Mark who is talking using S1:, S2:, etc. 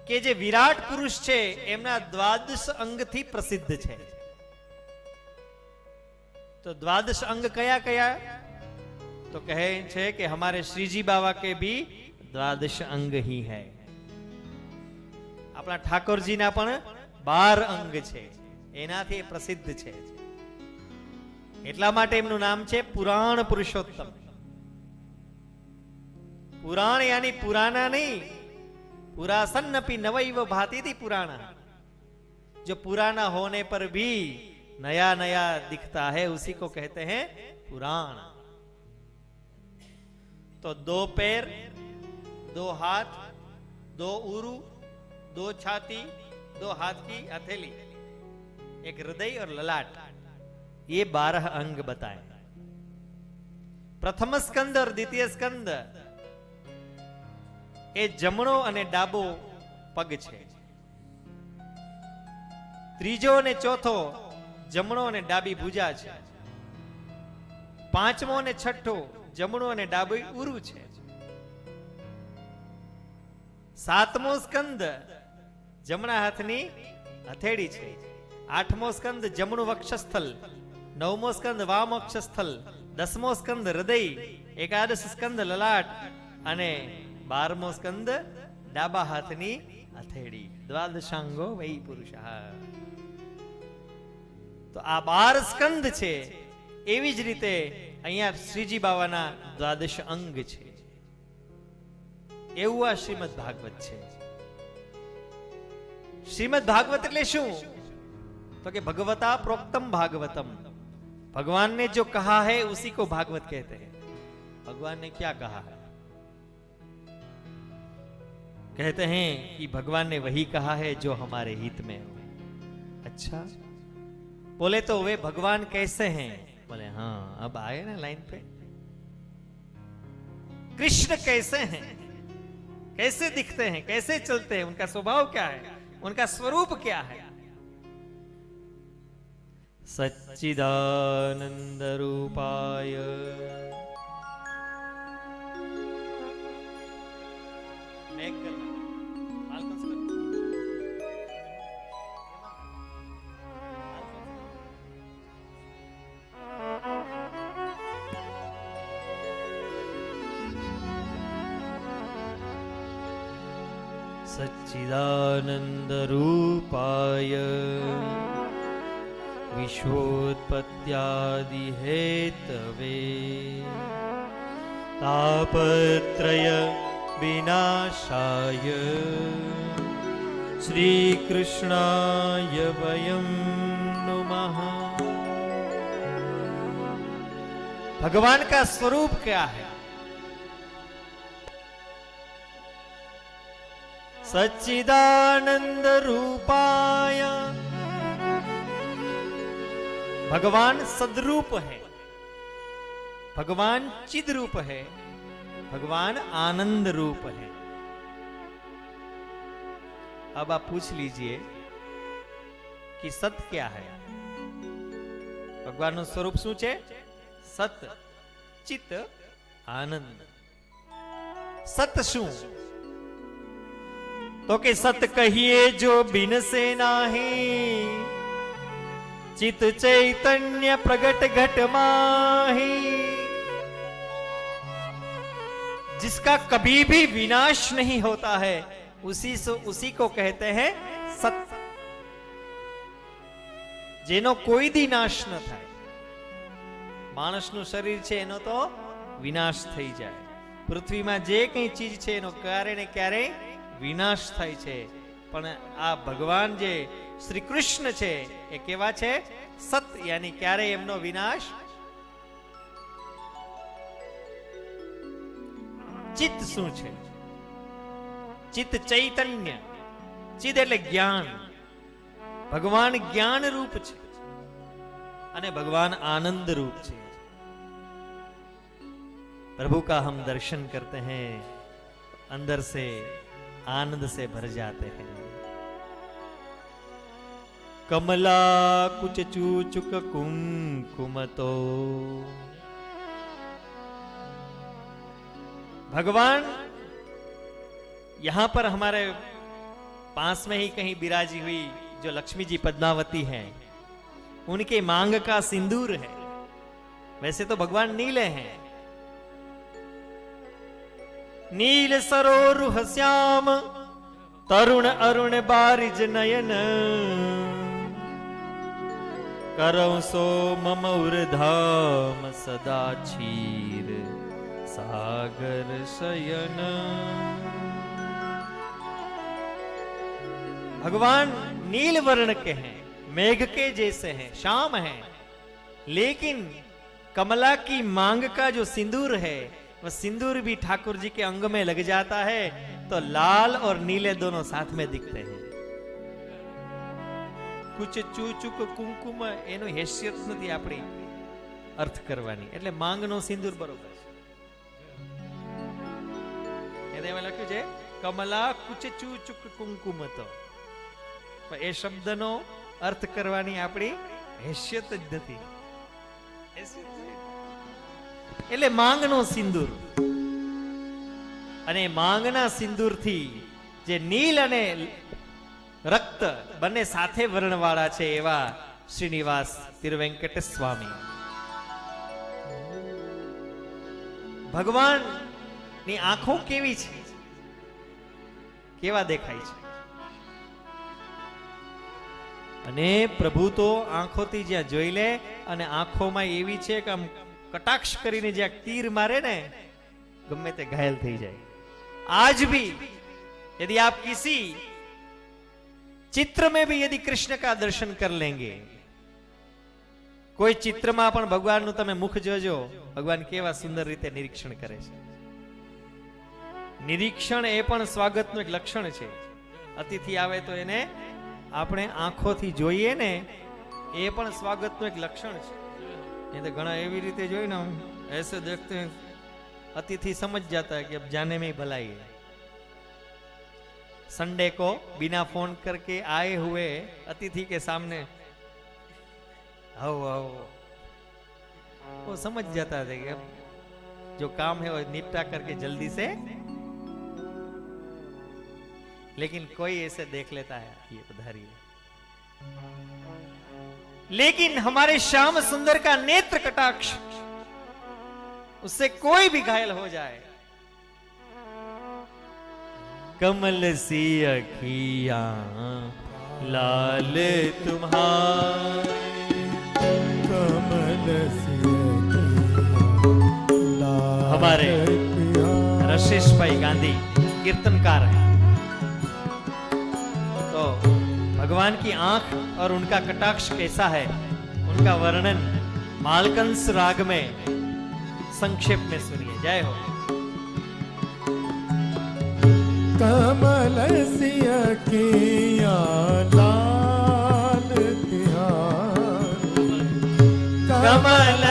S1: કે જે વિરાટ પુરુષ છે એમના દ્વાદશ અંગથી પ્રસિદ્ધ છે. तो द्वादश अंग कया कया? तो कहे छे कि हमारे श्री जी बाबा के भी द्वादश अंग ही है. अपना ठाकुर जी ना पण 12 अंग छे, एनाथी प्रसिद्ध छे. એટલા માટે એમનું નામ છે પુરાણ પુરુષોત્તમ. पुराण यानी पुराना नहीं, पुरासन्नपि नवैव भातीति पुराना. जो पुराना होने पर भी नया नया दिखता है उसी को कहते हैं पुराण. तो 2 पैर, 2 हाथ, 2 उरु, 2 छाती, 2 हाथ की हथेली, एक हृदय और ललाट, ये 12 अंग बताए. प्रथम स्कंद और द्वितीय स्कंद એ જમણો અને ડાબો પગ છે. ત્રીજો અને ચોથો જમણો અને ડાબી ભુજા છે. પાંચમો અને છઠ્ઠો જમણો અને ડાબી ઉરુ છે. સાતમો સ્કંદ જમણા હાથની હથેળી છે. આઠમો સ્કંદ જમણું વક્ષસ્થલ, નવમો સ્કંદ વામ વક્ષસ્થલ, 10મો સ્કંદ હૃદય, એકાદશ સ્કંદ લલાટ અને 12મો સ્કંદ ડાબા હાથની હથેળી. દ્વાદશાંગો વૈ પુરુષઃ. તો આ 12 સ્કંદ છે. એવી જ રીતે અહીંયા શ્રીજી બાવાના દ્વાદશ અંગ છે. એવું આ શ્રીમદ ભાગવત છે. શ્રીમદ ભાગવત એટલે શું? तो कि भगवता प्रोक्तम भागवतम. भगवान ने जो कहा है उसी को भागवत कहते हैं. भगवान ने क्या कहा है? कहते हैं कि भगवान ने वही कहा है जो हमारे हित में हो. अच्छा, बोले तो वे भगवान कैसे हैं? बोले हाँ, अब आए ना लाइन पे. कृष्ण कैसे हैं, कैसे दिखते हैं, कैसे चलते हैं, उनका स्वभाव क्या है, उनका स्वरूप क्या है? सच्चिदानंद रूपाय सच्चिदानंद रूपाय विश्वोत्पत्त्यादि हेतवे तापत्रय विनाशाय श्री कृष्णाय वयं नुमः. भगवान का स्वरूप क्या है? सच्चिदानंद रूपाय. भगवान सदरूप है, भगवान चिद रूप है, भगवान आनंद रूप है. अब आप पूछ लीजिए कि सत क्या है? भगवान નું સ્વરૂપ શું છે? સત, ચિત, આનંદ. સત શું? तो कि सत कहिए जो बिन से नाही, चित चैतन्य प्रगट घट माही. जिसका कभी भी विनाश नहीं होता है उसी को कहते हैं सत. जेनो कोई दी नाश न थाय. मानसનું શરીર છે એનો તો વિનાશ થઈ જાય. પૃથ્વીમાં જે કંઈ ચીજ છે એનો ક્યારે ને ક્યારે વિનાશ થાય છે. પણ આ ભગવાન જે શ્રી કૃષ્ણ છે એ કેવા છે? સત, યાની ક્યારે એમનો વિનાશ. ચિત્ત શું છે? ચિત્ત ચૈતન્ય. ચિત્ત એટલે જ્ઞાન. ભગવાન જ્ઞાન રૂપ છે અને ભગવાન આનંદ रूप છે. प्रभु का हम दर्शन करते हैं, अंदर से आनंद से भर जाते हैं. कमला कुच चूचुक कुंकुमतो. भगवान यहां पर हमारे पास में ही कहीं विराजी हुई जो लक्ष्मी जी पद्मावती हैं, उनके मांग का सिंदूर है। वैसे तो भगवान नीले हैं, नील सरोरुह श्याम तरुण अरुण बारिज नयन, करौ सो मम उर्धाम सदा क्षीर सागर शयन। भगवान नील वर्ण के हैं, मेघ के जैसे हैं, श्याम हैं, लेकिन कमला की मांग का जो सिंदूर है, वह सिंदूर भी ठाकुर जी के अंग में लग जाता है तो लाल और नीले दोनों साथ में दिखते हैं। कुछ चूचुक कुंकुम एनो हैसियत નથી આપણી અર્થ કરવાની, એટલે માંગનો સિંદૂર બરોબર છે। એમાં લખ્યું છે કમલા કુચ ચૂચુક કુંકુમ તો, પણ એ શબ્દનો અર્થ કરવાની આપણી हैसियत જ નથી। એટલે માંગનો સિંદૂર, અને માંગના સિંદૂરથી જે નીલ અને રક્ત બંને સાથે વર્ણવાળા છે એવા શ્રીનિવાસ તિરુવેંકટ સ્વામી। ભગવાન ની આંખો કેવી છે, કેવા દેખાય છે? અને પ્રભુ તો આંખોથી જ્યાં જોઈ લે અને આંખોમાં એવી છે કે આમ कटाक्ष करीने ज्या तीर मारे ने गम्मे ते घायल थई जाए। आज भी यदि आप किसी चित्र में भी यदि कृष्ण का दर्शन कर लेंगे, कोई चित्र में पण भगवान नु तमे मुख जोजो, भगवान केवा सुंदर रीते निरीक्षण करे छे। निरीक्षण ए पण स्वागतनु एक लक्षण छे। अतिथि आवे तो एने आपणे आंखोथी जोईए ने, ए पण स्वागतनु एक लक्षण छे। ये तो घना एवी रीते जोई ना, ऐसे देखते हैं अतिथि समझ जाता है कि अब जाने में ही भलाई है। संडे को बिना फोन करके आए हुए अतिथि के सामने आओ आओ, वो समझ जाता है कि अब जो काम है वो निपटा करके जल्दी से, लेकिन कोई ऐसे देख लेता है ये पधारी है। लेकिन हमारे श्याम सुंदर का नेत्र कटाक्ष, उससे कोई भी घायल हो जाए। कमल सी अखियां लाल तुम्हारी, कमल सी हमारे रशिश भाई गांधी कीर्तनकार हैं, तो भगवान की आंख और उनका कटाक्ष कैसा है, उनका वर्णन मालकंस राग में संक्षेप में सुनिए। जय हो।
S2: कमल सी अखियां लाल तिहारी,
S1: कमल